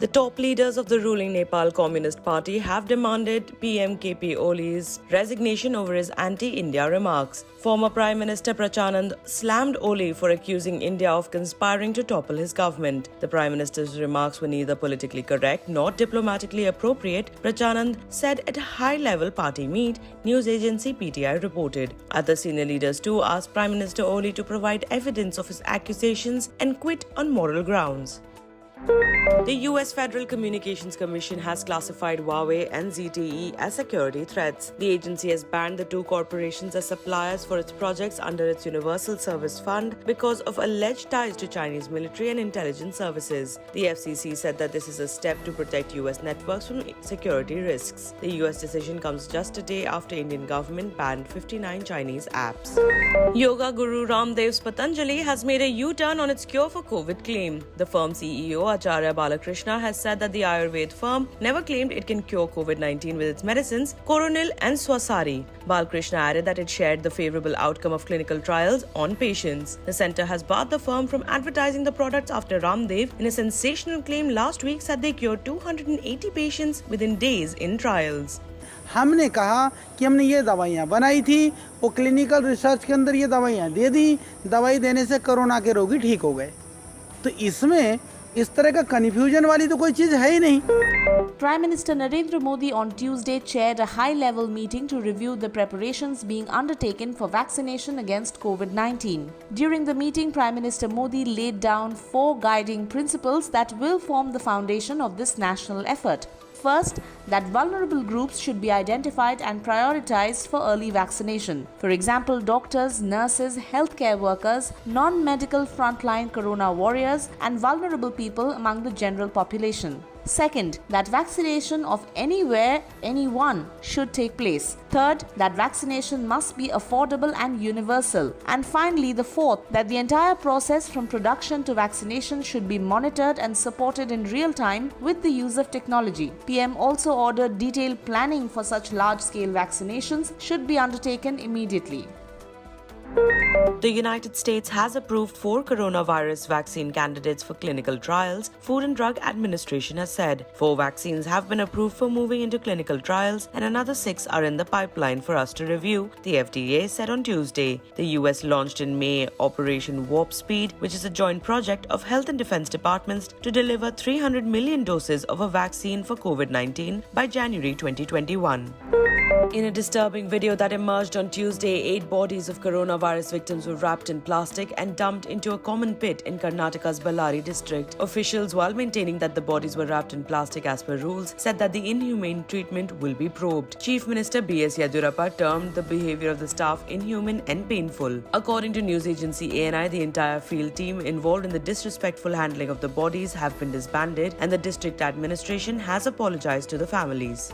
The top leaders of the ruling Nepal Communist Party have demanded PM KP Oli's resignation over his anti-India remarks. Former Prime Minister Prachanand slammed Oli for accusing India of conspiring to topple his government. The Prime Minister's remarks were neither politically correct nor diplomatically appropriate, Prachanand said at a high-level party meet, news agency PTI reported. Other senior leaders too asked Prime Minister Oli to provide evidence of his accusations and quit on moral grounds. The U.S. Federal Communications Commission has classified Huawei and ZTE as security threats. The agency has banned the two corporations as suppliers for its projects under its Universal Service Fund because of alleged ties to Chinese military and intelligence services. The FCC said that this is a step to protect U.S. networks from security risks. The U.S. decision comes just a day after Indian government banned 59 Chinese apps. Yoga guru Ramdev's Patanjali has made a U-turn on its cure for COVID claim. The firm's CEO Acharya Balakrishna has said that the Ayurved firm never claimed it can cure COVID-19 with its medicines, Coronil and Swasari. Balakrishna added that it shared the favorable outcome of clinical trials on patients. The center has barred the firm from advertising the products after Ramdev, in a sensational claim last week, said they cured 280 patients within days in trials. हमने कहा कि हमने ये दवाइयाँ बनाई थी, वो clinical research के अंदर ये दवाइयाँ दे दी, दवाई देने से कोरोना के रोगी ठीक हो गए। तो इसमें इस तरह का कन्फ्यूजन वाली तो कोई चीज है ही नहीं। Prime Minister Narendra Modi on Tuesday chaired a high-level meeting to review the preparations being undertaken for vaccination against COVID-19. During the meeting, Prime Minister Modi laid down 4 guiding principles that will form the foundation of this national effort. First, that vulnerable groups should be identified and prioritized for early vaccination. For example, doctors, nurses, healthcare workers, non-medical frontline corona warriors, and vulnerable people among the general population. Second, that vaccination of anywhere, anyone should take place. Third, that vaccination must be affordable and universal. And finally, the fourth, that the entire process from production to vaccination should be monitored and supported in real time with the use of technology. PM also ordered detailed planning for such large-scale vaccinations should be undertaken immediately. The United States has approved 4 coronavirus vaccine candidates for clinical trials, Food and Drug Administration has said. 4 vaccines have been approved for moving into clinical trials and another 6 are in the pipeline for us to review, the FDA said on Tuesday. The US launched in May Operation Warp Speed, which is a joint project of Health and Defense Departments to deliver 300 million doses of a vaccine for COVID-19 by January 2021. In a disturbing video that emerged on Tuesday, 8 bodies of coronavirus victims were wrapped in plastic and dumped into a common pit in Karnataka's Ballari district. Officials, while maintaining that the bodies were wrapped in plastic as per rules, said that the inhumane treatment will be probed. Chief Minister B.S. Yadurappa termed the behavior of the staff inhuman and painful. According to news agency ANI, the entire field team involved in the disrespectful handling of the bodies have been disbanded and the district administration has apologized to the families.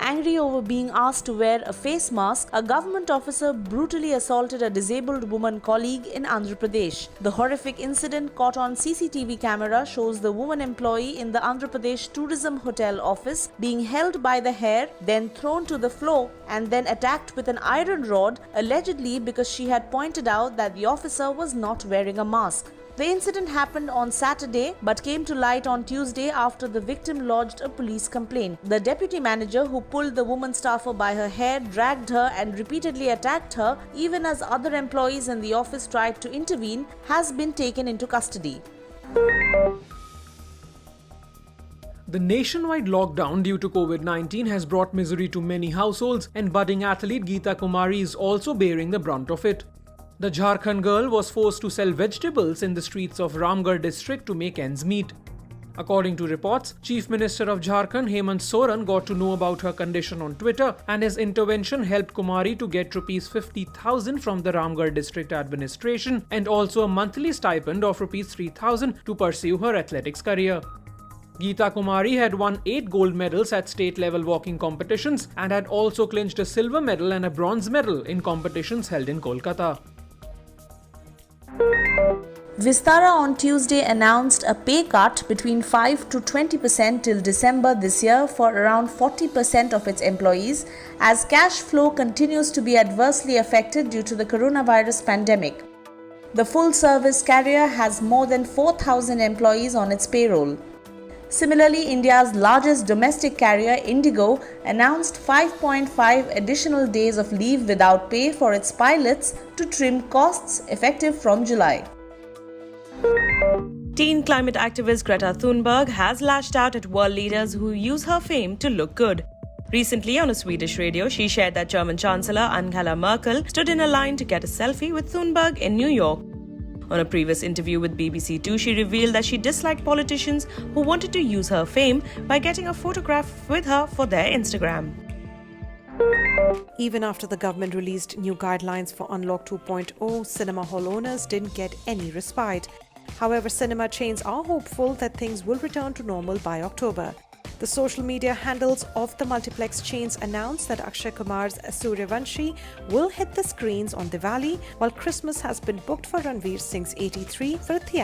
Angry over being asked to wear a face mask, a government officer brutally assaulted a disabled woman colleague in Andhra Pradesh. The horrific incident caught on CCTV camera shows the woman employee in the Andhra Pradesh Tourism Hotel office being held by the hair, then thrown to the floor and then attacked with an iron rod, allegedly because she had pointed out that the officer was not wearing a mask. The incident happened on Saturday but came to light on Tuesday after the victim lodged a police complaint. The deputy manager who pulled the woman staffer by her hair dragged her and repeatedly attacked her even as other employees in the office tried to intervene has been taken into custody. The nationwide lockdown due to COVID-19 has brought misery to many households and budding athlete Geeta Kumari is also bearing the brunt of it. The Jharkhand girl was forced to sell vegetables in the streets of Ramgarh district to make ends meet. According to reports, Chief Minister of Jharkhand Hemant Soren got to know about her condition on Twitter and his intervention helped Kumari to get Rs 50,000 from the Ramgarh district administration and also a monthly stipend of Rs 3,000 to pursue her athletics career. Geeta Kumari had won 8 gold medals at state-level walking competitions and had also clinched a silver medal and a bronze medal in competitions held in Kolkata. Vistara on Tuesday announced a pay cut between 5 to 20% till December this year for around 40% of its employees as cash flow continues to be adversely affected due to the coronavirus pandemic. The full-service carrier has more than 4,000 employees on its payroll. Similarly, India's largest domestic carrier, Indigo, announced 5.5 additional days of leave without pay for its pilots to trim costs effective from July. Teen climate activist Greta Thunberg has lashed out at world leaders who use her fame to look good. Recently, on a Swedish radio, she shared that German Chancellor Angela Merkel stood in a line to get a selfie with Thunberg in New York. On a previous interview with BBC Two, she revealed that she disliked politicians who wanted to use her fame by getting a photograph with her for their Instagram. Even after the government released new guidelines for Unlock 2.0, cinema hall owners didn't get any respite. However, cinema chains are hopeful that things will return to normal by October. The social media handles of the multiplex chains announced that Akshay Kumar's Suryavanshi will hit the screens on Diwali, while Christmas has been booked for Ranveer Singh's 83 for a theatrical